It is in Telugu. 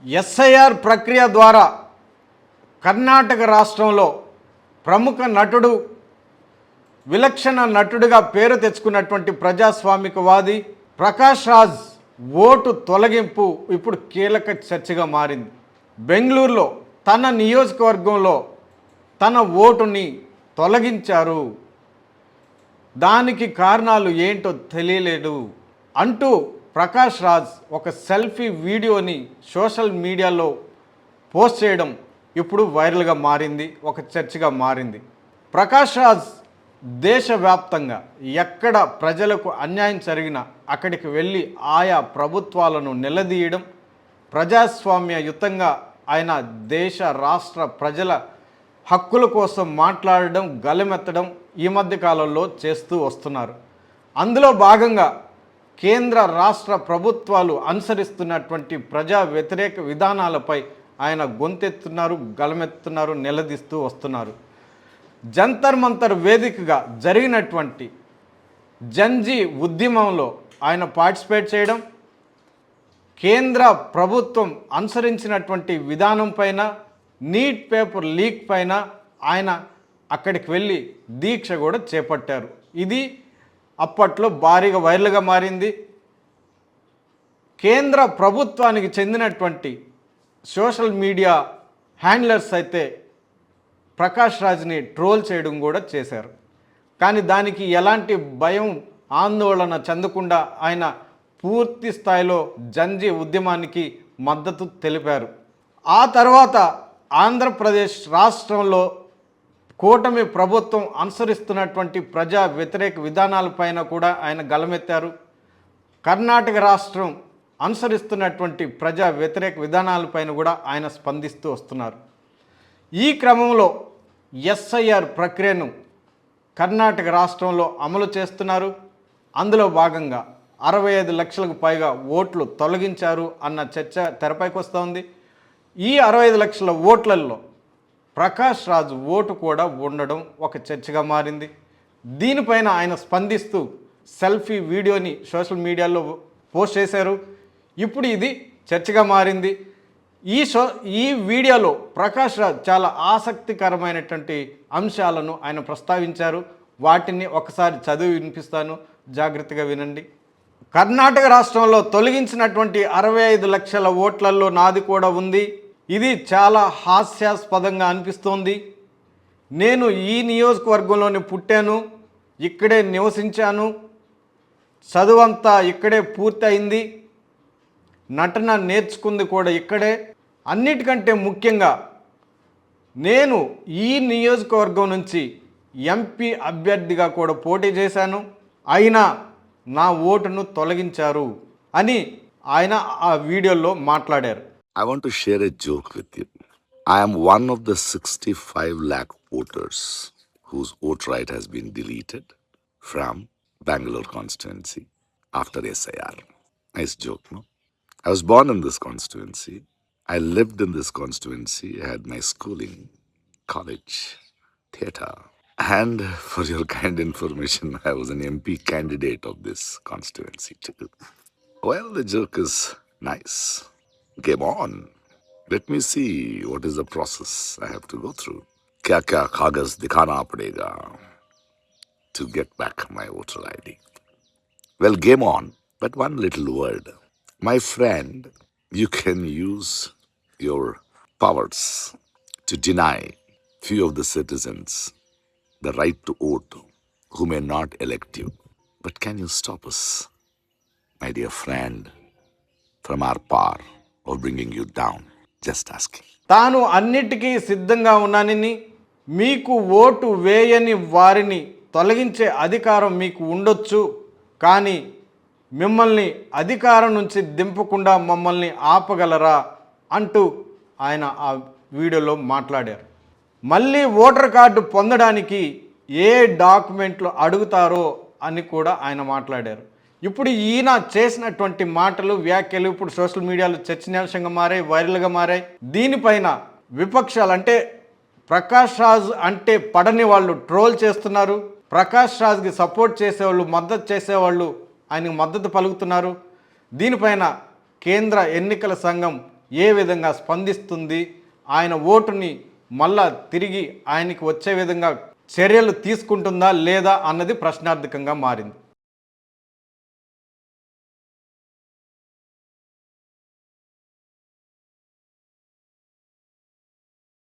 ఎస్ఐఆర్ ప్రక్రియ ద్వారా కర్ణాటక రాష్ట్రంలో ప్రముఖ నటుడు, విలక్షణ నటుడిగా పేరు తెచ్చుకున్నటువంటి ప్రజాస్వామికవాది ప్రకాష్ రాజ్ ఓటు తొలగింపు ఇప్పుడు కీలక చర్చగా మారింది. బెంగళూరులో తన నియోజకవర్గంలో తన ఓటుని తొలగించారు, దానికి కారణాలు ఏంటో తెలియలేదు అంటూ ప్రకాష్ రాజ్ ఒక సెల్ఫీ వీడియోని సోషల్ మీడియాలో పోస్ట్ చేయడం ఇప్పుడు వైరల్గా మారింది, ఒక చర్చగా మారింది. ప్రకాష్ రాజ్ దేశవ్యాప్తంగా ఎక్కడ ప్రజలకు అన్యాయం జరిగినా అక్కడికి వెళ్ళి ఆయా ప్రభుత్వాలను నిలదీయడం, ప్రజాస్వామ్యయుతంగా ఆయన దేశ రాష్ట్ర ప్రజల హక్కుల కోసం మాట్లాడడం, గలమెత్తడం ఈ మధ్య కాలంలో చేస్తూ వస్తున్నారు. అందులో భాగంగా కేంద్ర రాష్ట్ర ప్రభుత్వాలు అనుసరిస్తున్నటువంటి ప్రజా వ్యతిరేక విధానాలపై ఆయన గొంతెత్తున్నారు, గలమెత్తున్నారు, నిలదీస్తూ వస్తున్నారు. జంతర్ మంతర్ వేదికగా జరిగినటువంటి జంజీ ఉద్యమంలో ఆయన పార్టిసిపేట్ చేయడం, కేంద్ర ప్రభుత్వం అనుసరించినటువంటి విధానం పైన, నీట్ పేపర్ లీక్ పైన ఆయన అక్కడికి వెళ్ళి దీక్ష కూడా చేపట్టారు. ఇది అప్పట్లో భారీగా వైరల్గా మారింది. కేంద్ర ప్రభుత్వానికి చెందినటువంటి సోషల్ మీడియా హ్యాండ్లర్స్ అయితే ప్రకాష్ రాజ్ని ట్రోల్ చేయడం కూడా చేశారు. కానీ దానికి ఎలాంటి భయం, ఆందోళన చెందకుండా ఆయన పూర్తి స్థాయిలో జంజీ ఉద్యమానికి మద్దతు తెలిపారు. ఆ తర్వాత ఆంధ్రప్రదేశ్ రాష్ట్రంలో కూటమి ప్రభుత్వం అనుసరిస్తున్నటువంటి ప్రజా వ్యతిరేక విధానాలపైన కూడా ఆయన గలమెత్తారు. కర్ణాటక రాష్ట్రం అనుసరిస్తున్నటువంటి ప్రజా వ్యతిరేక విధానాలపైన కూడా ఆయన స్పందిస్తూ వస్తున్నారు. ఈ క్రమంలో ఎస్ఐఆర్ ప్రక్రియను కర్ణాటక రాష్ట్రంలో అమలు చేస్తున్నారు. అందులో భాగంగా 65 లక్షలకు పైగా ఓట్లు తొలగించారు అన్న చర్చ తెరపైకి వస్తోంది. ఈ 65 లక్షల ఓట్లలో ప్రకాష్ రాజ్ ఓటు కూడా ఉండడం ఒక చర్చగా మారింది. దీనిపైన ఆయన స్పందిస్తూ సెల్ఫీ వీడియోని సోషల్ మీడియాలో పోస్ట్ చేశారు. ఇప్పుడు ఇది చర్చగా మారింది. ఈ వీడియోలో ప్రకాష్ రాజ్ చాలా ఆసక్తికరమైనటువంటి అంశాలను ఆయన ప్రస్తావించారు. వాటిని ఒకసారి చదివి వినిపిస్తాను, జాగ్రత్తగా వినండి. కర్ణాటక రాష్ట్రంలో తొలగించినటువంటి 65 లక్షల ఓట్లలో నాది కూడా ఉంది. ఇది చాలా హాస్యాస్పదంగా అనిపిస్తోంది. నేను ఈ నియోజకవర్గంలోనే పుట్టాను, ఇక్కడే నివసించాను, చదువంతా ఇక్కడే పూర్తయింది, నటన నేర్చుకుంది కూడా ఇక్కడే. అన్నిటికంటే ముఖ్యంగా నేను ఈ నియోజకవర్గం నుంచి ఎంపీ అభ్యర్థిగా కూడా పోటీ చేశాను, అయినా నా ఓటును తొలగించారు అని ఆయన ఆ వీడియోలో మాట్లాడారు. I want to share a joke with you. I am one of the 65 lakh voters whose vote right has been deleted from Bangalore constituency after SIR. Nice joke, no? I was born in this constituency. I lived in this constituency. I had my schooling, college, theatre. And for your kind information, I was an MP candidate of this constituency too. Well, the joke is nice. Game on. Let me see what is the process I have to go through. Kya kya kaagaz dikhana padega to get back my voter ID. Well, game on. But one little word. My friend, you can use your powers to deny few of the citizens the right to vote who may not elect you. But can you stop us, my dear friend, from our power of bringing you down? Just asking. తాను అన్నిటికీ సిద్ధంగా ఉన్నానని, మీకు ఓటు వేయని వారిని తొలగించే అధికారం మీకు ఉండొచ్చు, కానీ మిమ్మల్ని అధికారం నుంచి దింపకుండా మమ్మల్ని ఆపగలరా అంటూ ఆయన ఆ వీడియోలో మాట్లాడారు. మళ్ళీ ఓటర్ కార్డు పొందడానికి ఏ డాక్యుమెంట్లు అడుగుతారో అని కూడా ఆయన మాట్లాడారు. ఇప్పుడు ఈయన చేసినటువంటి మాటలు, వ్యాఖ్యలు ఇప్పుడు సోషల్ మీడియాలో చర్చనీయాంశంగా మారాయి, వైరల్గా మారాయి. దీనిపైన విపక్షాలు అంటే ప్రకాష్ రాజ్ అంటే పడని వాళ్ళు ట్రోల్ చేస్తున్నారు. ప్రకాష్ రాజ్కి సపోర్ట్ చేసేవాళ్ళు, మద్దతు చేసేవాళ్ళు ఆయనకు మద్దతు పలుకుతున్నారు. దీనిపైన కేంద్ర ఎన్నికల సంఘం ఏ విధంగా స్పందిస్తుంది, ఆయన ఓటుని మళ్ళా తిరిగి ఆయనకి వచ్చే విధంగా చర్యలు తీసుకుంటుందా లేదా అన్నది ప్రశ్నార్థకంగా మారింది.